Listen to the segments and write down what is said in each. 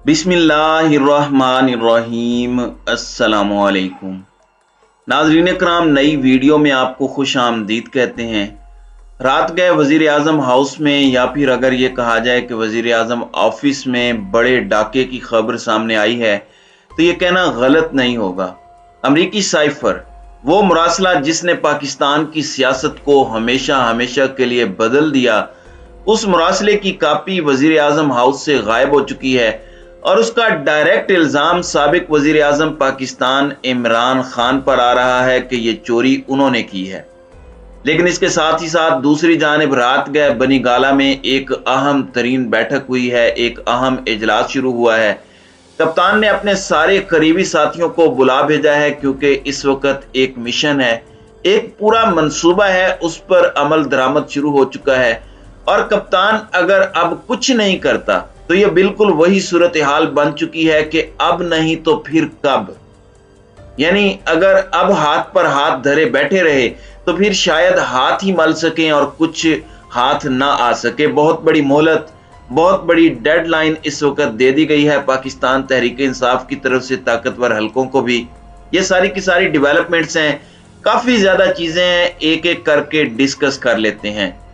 बिस्मिल्लाहिर्रहमानिर्रहीम। अस्सलामुअलैकुम। नाज़रीन कराम, नई वीडियो में आपको खुश आमदीद कहते हैं। रात गए वज़ीर आज़म हाउस में, या फिर अगर ये कहा जाए कि वज़ीर आज़म ऑफिस में बड़े डाके की खबर सामने आई है, तो ये कहना गलत नहीं होगा। अमरीकी साइफर, वो मुरासला जिसने पाकिस्तान की सियासत को हमेशा हमेशा के लिए बदल दिया, उस मुरासले की कापी वज़ीर आज़म हाउस से गायब हो चुकी है और उसका डायरेक्ट इल्ज़ाम साबिक वज़ीर आज़म पाकिस्तान इमरान खान पर आ रहा है कि ये चोरी उन्होंने की है। लेकिन इसके साथ ही साथ दूसरी जानिब रात गए बनी गाला में एक अहम तरीन बैठक हुई है, एक अहम इजलास शुरू हुआ है। कप्तान ने अपने सारे करीबी साथियों को बुला भेजा है, क्योंकि इस वक्त एक मिशन है, एक पूरा मंसूबा है, उस पर अमल दरामद शुरू हो चुका है। और कप्तान अगर अब कुछ नहीं करता तो यह बिल्कुल वही सूरत हाल बन चुकी है कि अब नहीं तो फिर कब। यानी अगर अब हाथ पर हाथ धरे बैठे रहे तो फिर शायद हाथ ही मल सकें और कुछ हाथ ना आ सके। बहुत बड़ी मोहलत, बहुत बड़ी डेडलाइन इस वक्त दे दी गई है पाकिस्तान तहरीक इंसाफ की तरफ से ताकतवर हलकों को भी। ये सारी की सारी डेवलपमेंट्स हैं, काफी ज्यादा चीजें हैं, एक एक करके डिस्कस कर लेते हैं।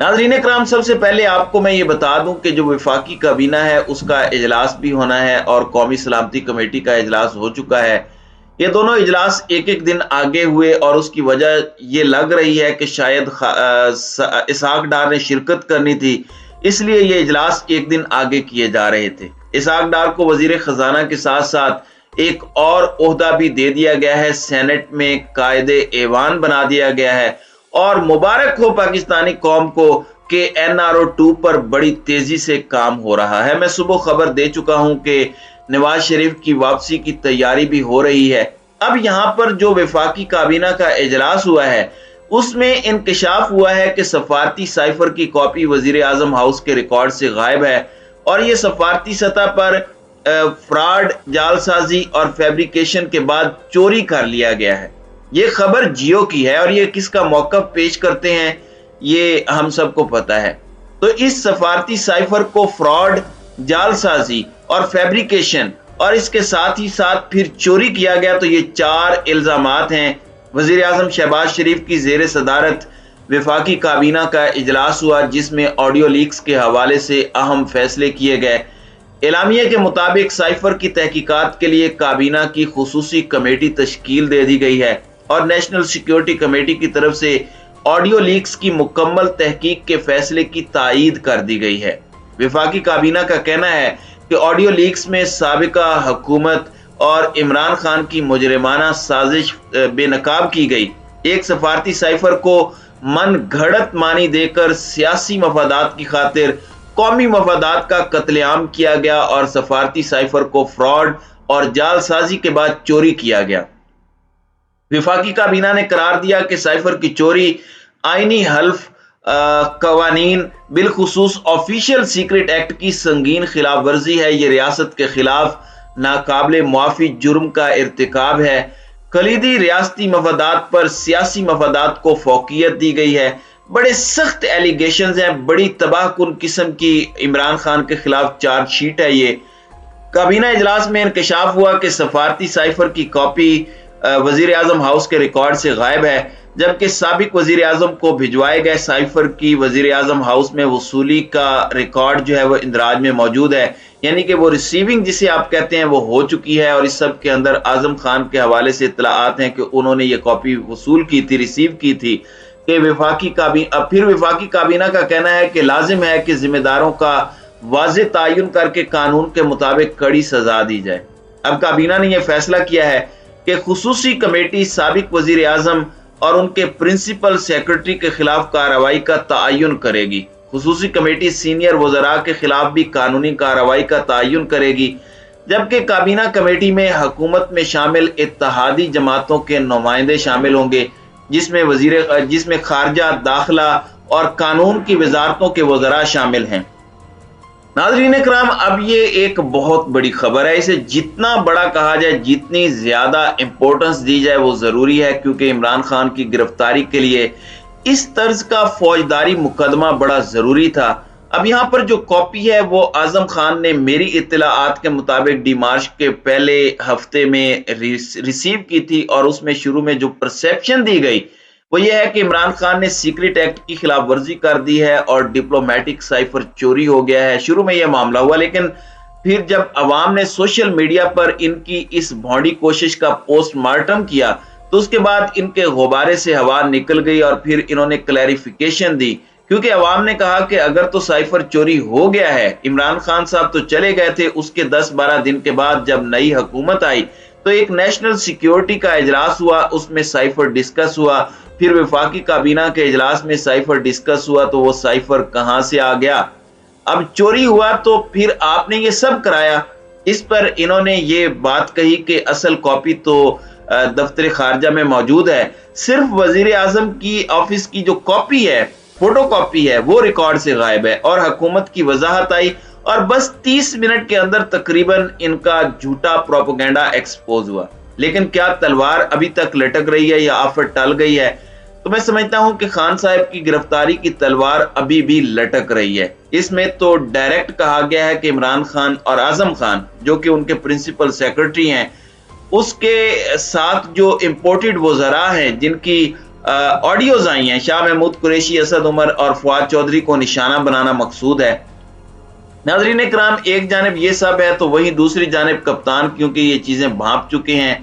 नाज़रीन कराम, सबसे पहले आपको मैं ये बता दूं कि जो वफाकी काबीना है उसका इजलास भी होना है और कौमी सलामती कमेटी का इजलास हो चुका है। ये दोनों इजलास एक एक दिन आगे हुए और उसकी वजह ये लग रही है कि शायद इसहाक डार ने शिरकत करनी थी, इसलिए ये इजलास एक दिन आगे किए जा रहे थे। इसहाक डार को वजीर खजाना के साथ साथ एक और ओहदा भी दे दिया गया है, सेनेट में कायदे ऐवान बना दिया गया है। और मुबारक हो पाकिस्तानी कौम को कि NRO 2 पर बड़ी तेजी से काम हो रहा है। मैं सुबह खबर दे चुका हूं कि नवाज शरीफ की वापसी की तैयारी भी हो रही है। अब यहां पर जो वफाकी काबीना का इजलास हुआ है उसमें इंकशाफ हुआ है कि सफारती साइफर की कॉपी वजीर आजम हाउस के रिकॉर्ड से गायब है और यह सफारती सतह पर फ्रॉड, जालसाजी और फैब्रिकेशन के बाद चोरी कर लिया गया है। ये खबर जियो की है और ये किसका मौकफ पेश करते हैं ये हम सबको पता है। तो इस सफारती साइफर को फ्रॉड, जालसाजी और फैब्रिकेशन और इसके साथ ही साथ फिर चोरी किया गया, तो ये 4 इल्जामात हैं। वजीर आजम शहबाज शरीफ की जेर सदारत वफाकी काबीना का इजलास हुआ जिसमें ऑडियो लीक्स के हवाले से अहम फैसले किए गए। एलामिया के मुताबिक साइफर की तहकीकात के लिए काबीना की खुसूसी कमेटी तश्कील दे दी गई है और नेशनल सिक्योरिटी कमेटी की तरफ से ऑडियो लीक्स की मुकम्मल तहकीक के फैसले की तायीद कर दी गई है। वफाकी काबीना का कहना है कि ऑडियो लीक्स में साबिका हुकूमत और इमरान खान की मुजरिमाना साजिश बेनकाब की गई। एक सफारती साइफर को मन घड़त मानी देकर सियासी मफादात की खातिर कौमी मफादात का कत्लेआम किया गया और सफारती साइफर को फ्रॉड और जालसाजी के बाद चोरी किया गया। वफाकी काबीना ने करार दिया कि साइफर की चोरी आईनी हल्फ कवानीन, बिलखुसूस ऑफिशियल सीक्रेट एक्ट की संगीन खिलाफ वर्जी है। ये रियासत के खिलाफ नाकाबिले मुआफी जुर्म का इर्तिकाब है। कलीदी रियासती मफादात पर सियासी मफादात को फौकियत दी गई है। बड़े सख्त एलिगेशंस हैं, बड़ी तबाहकुन किस्म की इमरान खान के खिलाफ चार्जशीट है। ये काबीना इजलास में इंकशाफ हुआ कि सफारती साइफर की कॉपी वजीर आजम हाउस के रिकॉर्ड से गायब है, जबकि साबिक वजीर आजम को भिजवाए गए साइफर की वजीर आजम हाउस में वसूली का रिकॉर्ड जो है वो इंदराज में मौजूद है। यानी कि वो रिसीविंग जिसे आप कहते हैं वो हो चुकी है और इस सब के अंदर आजम खान के हवाले से इत्तलाआत हैं कि उन्होंने ये कॉपी वसूल की थी, रिसीव की थी। कि वफाकी काबीना का कहना है कि लाजिम है कि जिम्मेदारों का वाज़े तायुन करके कानून के मुताबिक कड़ी सजा दी जाए। अब काबीना ने यह फैसला किया है कि खुसूसी कमेटी साबिक वजीर आजम और उनके प्रिंसिपल सेक्रेटरी के खिलाफ कार्रवाई का तयन करेगी। खुसूसी कमेटी सीनियर वज़रा के खिलाफ भी कानूनी कार्रवाई का तयन करेगी, जबकि काबीना कमेटी में हुकूमत में शामिल इत्तेहादी जमातों के नुमाइंदे शामिल होंगे, जिसमें खारजा, दाखिला और कानून की वजारतों के वज़रा शामिल हैं। नाज़रीन कराम, अब ये एक बहुत बड़ी खबर है। इसे जितना बड़ा कहा जाए, जितनी ज्यादा इंपॉर्टेंस दी जाए वो जरूरी है, क्योंकि इमरान खान की गिरफ्तारी के लिए इस तर्ज का फौजदारी मुकदमा बड़ा जरूरी था। अब यहाँ पर जो कॉपी है वो आजम खान ने मेरी इत्तलाआत के मुताबिक डिमार्च के पहले हफ्ते में रिसीव की थी, और उसमें शुरू में जो परसेप्शन दी गई वो ये है कि इमरान खान ने सीक्रेट एक्ट की खिलाफ वर्जी कर दी है और डिप्लोमेटिक साइफर चोरी हो गया है। शुरू में यह मामला हुआ, लेकिन फिर जब अवाम ने सोशल मीडिया पर इनकी इस भौंडी कोशिश का पोस्टमार्टम किया तो उसके बाद इनके गुब्बारे से हवा निकल गई और फिर इन्होंने क्लैरिफिकेशन दी, क्योंकि अवाम ने कहा कि अगर तो साइफर चोरी हो गया है, इमरान खान साहब तो चले गए थे, उसके 10-12 दिन के बाद जब नई हुकूमत आई तो एक नेशनल सिक्योरिटी का इजलास हुआ, उसमें साइफर डिस्कस हुआ, फिर वफाकी काबीना के इजलास में साइफर डिस्कस हुआ, तो वो साइफर कहां से आ गया। अब चोरी हुआ तो फिर आपने ये सब कराया। इस पर इन्होंने ये बात कही कि असल कॉपी तो दफ्तर खारजा में मौजूद है, सिर्फ वजीर आजम की ऑफिस की जो कॉपी है, फोटो कॉपी है, वो रिकॉर्ड से गायब है। और हुकूमत की वजाहत आई और बस 30 मिनट के अंदर तकरीबन इनका झूठा प्रोपेगेंडा एक्सपोज हुआ। लेकिन क्या तलवार अभी तक लटक रही है या आफत टल गई है? तो मैं समझता हूं कि खान साहब की गिरफ्तारी की तलवार अभी भी लटक रही है। इसमें तो डायरेक्ट कहा गया है कि इमरान खान और आजम खान, जो कि उनके प्रिंसिपल सेक्रेटरी हैं, उसके साथ जो इंपोर्टेड वज़रा हैं जिनकी ऑडियोज आई हैं, शाह महमूद कुरैशी, असद उमर और फवाद चौधरी को निशाना बनाना मकसूद है। नाज़रीन इकराम, एक जानिब ये सब है तो वहीं दूसरी जानिब कप्तान, क्योंकि ये चीजें भांप चुके हैं,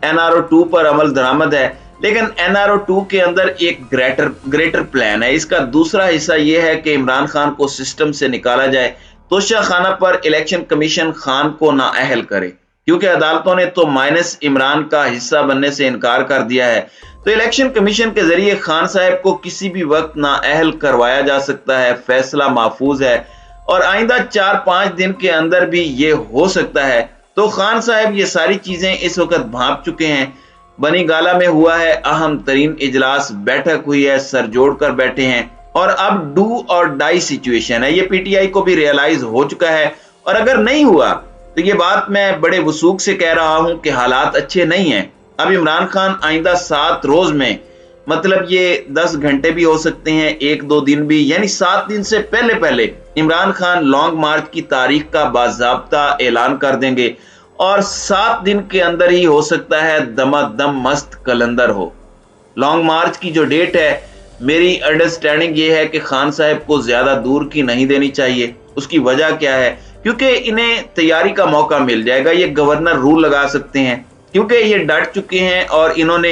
NRO 2 पर अमल दरामद है, लेकिन NRO 2 के अंदर एक ग्रेटर प्लान है। इसका दूसरा हिस्सा यह है कि इमरान खान को सिस्टम से निकाला जाए, तोशा खाना पर इलेक्शन कमीशन खान को नाअहल करे, क्योंकि अदालतों ने तो माइनस इमरान का हिस्सा बनने से इनकार कर दिया है। तो इलेक्शन कमीशन के जरिए खान साहब को किसी भी वक्त नाअहल करवाया जा सकता है, फैसला महफूज है और आइंदा 4-5 दिन के अंदर भी ये हो सकता है। तो खान साहब ये सारी चीजें इस वक्त भांप चुके हैं। बनी गाला में हुआ है अहम तरीन इजलास, बैठक हुई है, सर जोड़कर बैठे हैं और अब डू और डाई सिचुएशन है। ये PTI को भी रियलाइज हो चुका है, और अगर नहीं हुआ तो ये बात मैं बड़े वसूख से कह रहा हूं कि हालात अच्छे नहीं हैं। अब इमरान खान आइंदा 7 रोज में, मतलब ये 10 घंटे भी हो सकते हैं, 1-2 दिन भी, यानी 7 दिन से पहले पहले इमरान खान लॉन्ग मार्च की तारीख का बाज़ाब्ता ऐलान कर देंगे और 7 दिन के अंदर ही हो सकता है दमादम मस्त कलंदर हो। लॉन्ग मार्च की जो डेट है, मेरी अंडरस्टैंडिंग ये है कि खान साहब को ज्यादा दूर की नहीं देनी चाहिए। उसकी वजह क्या है? क्योंकि इन्हें तैयारी का मौका मिल जाएगा, ये गवर्नर रूल लगा सकते हैं, क्योंकि ये डट चुके हैं और इन्होंने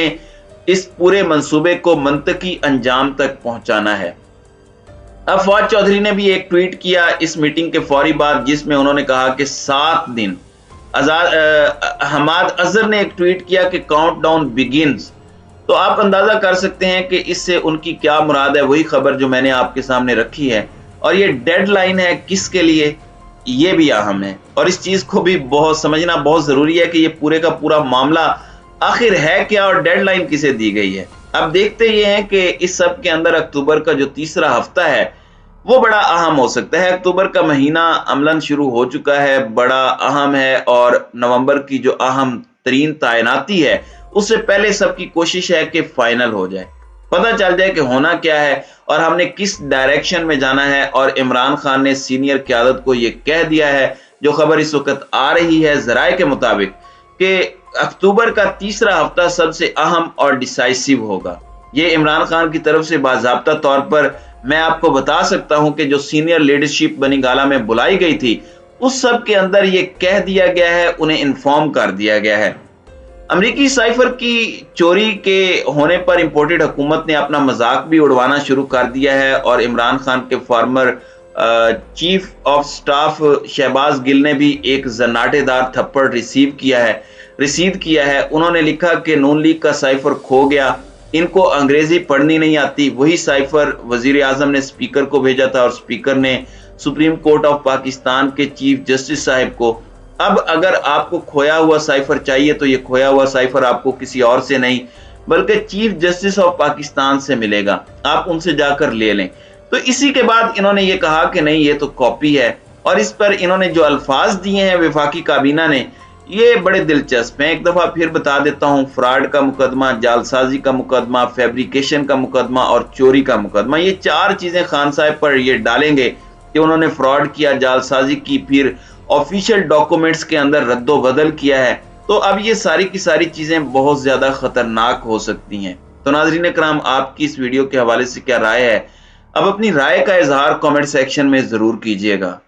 इस पूरे मंसूबे को मंतकी अंजाम तक पहुंचाना है। अब फवाद चौधरी ने भी एक ट्वीट किया इस मीटिंग के फौरी बाद, जिसमें उन्होंने कहा कि 7 दिन। हमाद अजहर ने एक ट्वीट किया कि काउंटडाउन बिगिंस। तो आप अंदाजा कर सकते हैं कि इससे उनकी क्या मुराद है। वही खबर जो मैंने आपके सामने रखी है, और ये डेडलाइन है किसके लिए, ये भी अहम है और इस चीज को भी बहुत समझना बहुत जरूरी है कि ये पूरे का पूरा मामला आखिर है क्या और डेडलाइन किसे दी गई है। अब देखते ये हैं कि इस सब के अंदर अक्टूबर का जो तीसरा हफ्ता है वो बड़ा अहम हो सकता है। अक्टूबर का महीना अमलन शुरू हो चुका है, बड़ा अहम है, और नवंबर की जो अहम तरीन तैनाती है उससे पहले सबकी कोशिश है कि फाइनल हो जाए, पता चल जाए कि होना क्या है और हमने किस डायरेक्शन में जाना है। और इमरान खान ने सीनियर क़यादत को यह कह दिया है, जो खबर इस वक्त आ रही है ज़राए के मुताबिक, कि अक्टूबर का तीसरा हफ्ता सबसे अहम और डिसाइसिव होगा। ये इमरान खान की तरफ से बाज़ाब्ता तौर पर मैं आपको बता सकता हूं कि जो सीनियर लीडरशिप बनी गाला में बुलाई गई थी उस सब के अंदर ये कह दिया गया है, उन्हें इन्फॉर्म कर दिया गया है। अमेरिकी साइफर की चोरी के होने पर इंपोर्टेड हुकूमत ने अपना मजाक भी उड़वाना शुरू कर दिया है और इमरान खान के former chief of staff Shahbaz Gill ने भी एक जन्नाटेदार थप्पड़ रिसीव किया है। उन्होंने लिखा कि नून लीग का साइफर खो गया, इनको अंग्रेजी पढ़नी नहीं आती। वही साइफर वजीर आजम ने स्पीकर को भेजा था और स्पीकर ने सुप्रीम कोर्ट ऑफ पाकिस्तान के चीफ जस्टिस साहब को। अब अगर आपको खोया हुआ साइफर चाहिए तो ये खोया हुआ साइफर आपको किसी और से नहीं बल्कि चीफ जस्टिस ऑफ पाकिस्तान से मिलेगा, आप उनसे जाकर ले लें। तो इसी के बाद इन्होंने ये कहा कि नहीं ये तो कॉपी है, और इस पर इन्होंने जो अल्फाज दिए हैं वफाकी काबीना ने, ये बड़े दिलचस्प हैं। एक दफा फिर बता देता हूं, फ्रॉड का मुकदमा, जालसाजी का मुकदमा, फैब्रिकेशन का मुकदमा और चोरी का मुकदमा, ये 4 चीजें खान साहब पर ये डालेंगे कि उन्होंने फ्रॉड किया, जालसाजी की, फिर ऑफिशियल डॉक्यूमेंट्स के अंदर रद्दोबदल किया है, तो अब ये सारी की सारी चीजें बहुत ज्यादा खतरनाक हो सकती हैं। तो नाज़रीन कराम, आपकी इस वीडियो के हवाले से क्या राय है? अब अपनी राय का इजहार कमेंट सेक्शन में जरूर कीजिएगा।